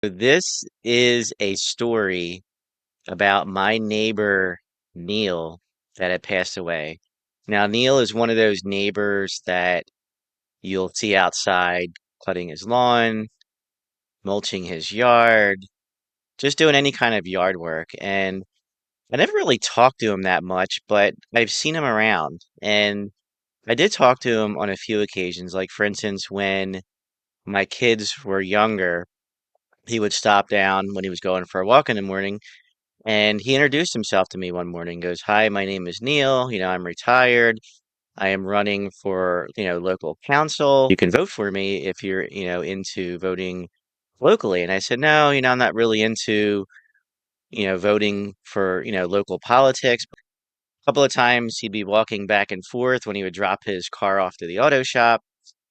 This is a story about my neighbor Neil that had passed away. Now, Neil is one of those neighbors that you'll see outside cutting his lawn, mulching his yard, just doing any kind of yard work. And I never really talked to him that much, but I've seen him around. And I did talk to him on a few occasions. Like, for instance, when my kids were younger, he would stop down when he was going for a walk in the morning. And he introduced himself to me one morning, goes, "Hi, my name is Neil. I'm retired. I am running for, local council. You can vote for me if you're, into voting locally." And I said, "No, I'm not really into, voting for, local politics." A couple of times he'd be walking back and forth when he would drop his car off to the auto shop.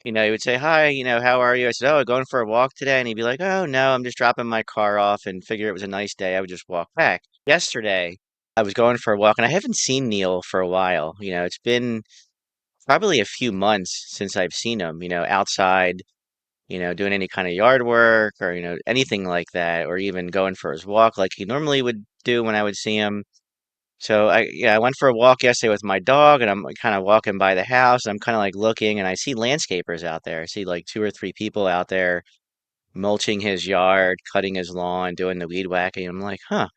He would say, "Hi, how are you?" I said, "Oh, going for a walk today?" And he'd be like, "Oh, no, I'm just dropping my car off and figure it was a nice day. I would just walk back." Yesterday, I was going for a walk and I haven't seen Neil for a while. It's been probably a few months since I've seen him, outside, doing any kind of yard work or, anything like that, or even going for his walk like he normally would do when I would see him. So I went for a walk yesterday with my dog, and I'm kind of walking by the house. I'm kind of like looking, and I see landscapers out there. I see like two or three people out there mulching his yard, cutting his lawn, doing the weed whacking. I'm like, huh.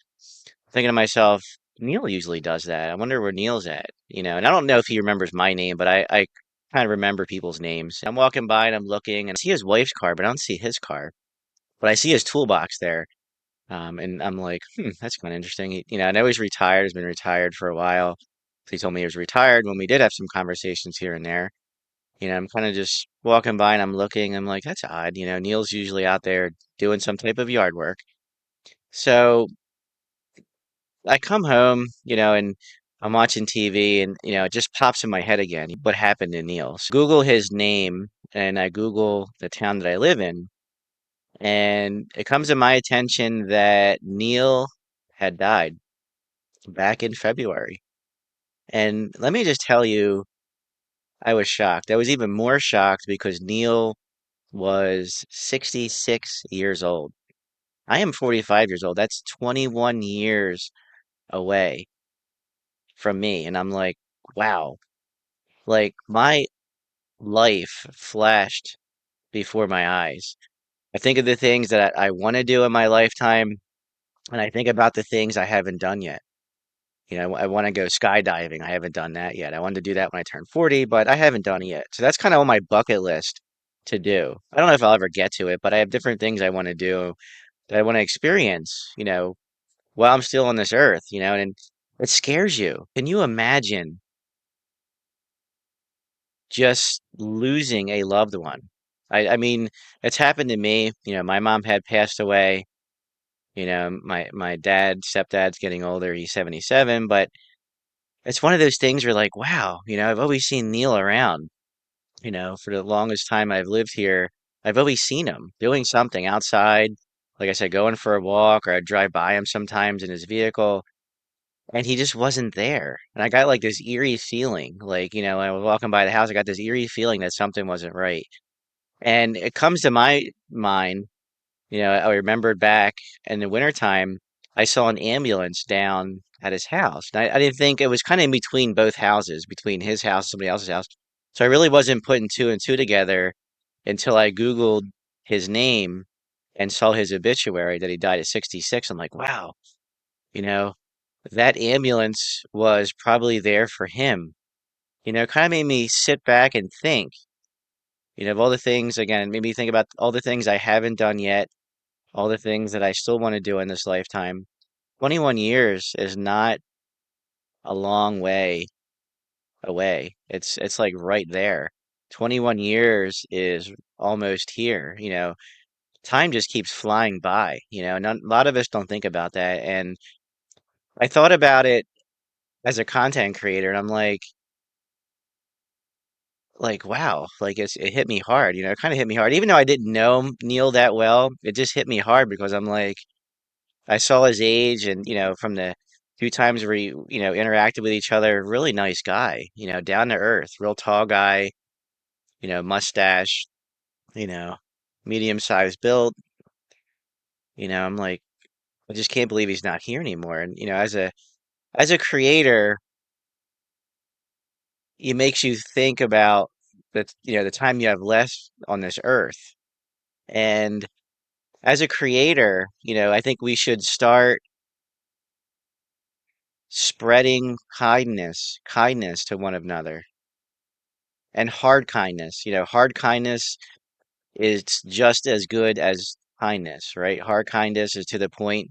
Thinking to myself, Neil usually does that. I wonder where Neil's at, And I don't know if he remembers my name, but I kind of remember people's names. I'm walking by and I'm looking, and I see his wife's car, but I don't see his car. But I see his toolbox there. And I'm like, that's kind of interesting. I know he's retired. He's been retired for a while. He told me he was retired when we did have some conversations here and there. I'm kind of just walking by and I'm looking. I'm like, that's odd. Neil's usually out there doing some type of yard work. So I come home, and I'm watching TV and, it just pops in my head again. What happened to Neil? So Google his name and I Google the town that I live in. And it comes to my attention that Neil had died back in February. And let me just tell you, I was shocked. I was even more shocked because Neil was 66 years old. I am 45 years old. That's 21 years away from me. And I'm like, wow, like my life flashed before my eyes. I think of the things that I want to do in my lifetime, and I think about the things I haven't done yet. I want to go skydiving. I haven't done that yet. I wanted to do that when I turned 40, but I haven't done it yet. So that's kind of on my bucket list to do. I don't know if I'll ever get to it, but I have different things I want to do that I want to experience, while I'm still on this earth, and it scares you. Can you imagine just losing a loved one? I mean, it's happened to me. My mom had passed away. My dad, stepdad's getting older. He's 77, but it's one of those things where like, wow, I've always seen Neil around, for the longest time I've lived here. I've always seen him doing something outside. Like I said, going for a walk, or I'd drive by him sometimes in his vehicle, and he just wasn't there. And I got like this eerie feeling, like, when I was walking by the house, I got this eerie feeling that something wasn't right. And it comes to my mind, I remembered back in the wintertime, I saw an ambulance down at his house. And I didn't think it was kind of in between both houses, between his house, somebody else's house. So I really wasn't putting two and two together until I Googled his name and saw his obituary that he died at 66. I'm like, wow, you know, that ambulance was probably there for him. It kind of made me sit back and think, of all the things, again, it made me think about all the things I haven't done yet, all the things that I still want to do in this lifetime. 21 years is not a long way away. It's like right there. 21 years is almost here. Time just keeps flying by. A lot of us don't think about that. And I thought about it as a content creator, and I'm like wow, like it hit me hard. It kind of hit me hard. Even though I didn't know Neil that well, it just hit me hard because I'm like, I saw his age, and from the few times we interacted with each other, really nice guy, down to earth, real tall guy, mustache, you know medium sized build. I'm like, I just can't believe he's not here anymore. And as a creator, it makes you think about the time you have left on this earth. And as a creator, I think we should start spreading kindness to one another, and hard kindness. Hard kindness is just as good as kindness, right? Hard kindness is to the point,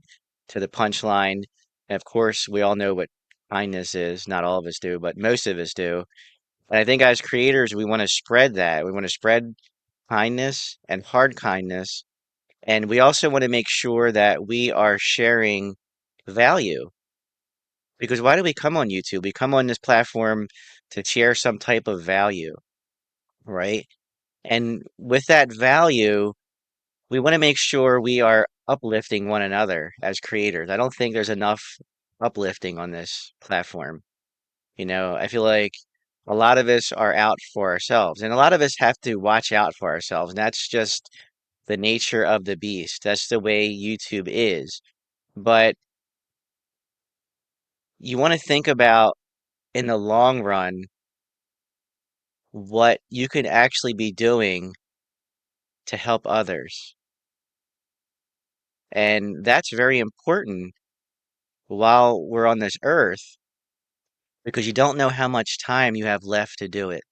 to the punchline. And of course, we all know what kindness is. Not all of us do, but most of us do. And I think as creators, we want to spread that. We want to spread kindness and hard kindness. And we also want to make sure that we are sharing value. Because why do we come on YouTube? We come on this platform to share some type of value, right? And with that value, we want to make sure we are uplifting one another as creators. I don't think there's enough uplifting on this platform. I feel like a lot of us are out for ourselves, and a lot of us have to watch out for ourselves. And that's just the nature of the beast. That's the way YouTube is. But you want to think about in the long run what you could actually be doing to help others. And that's very important while we're on this earth because you don't know how much time you have left to do it.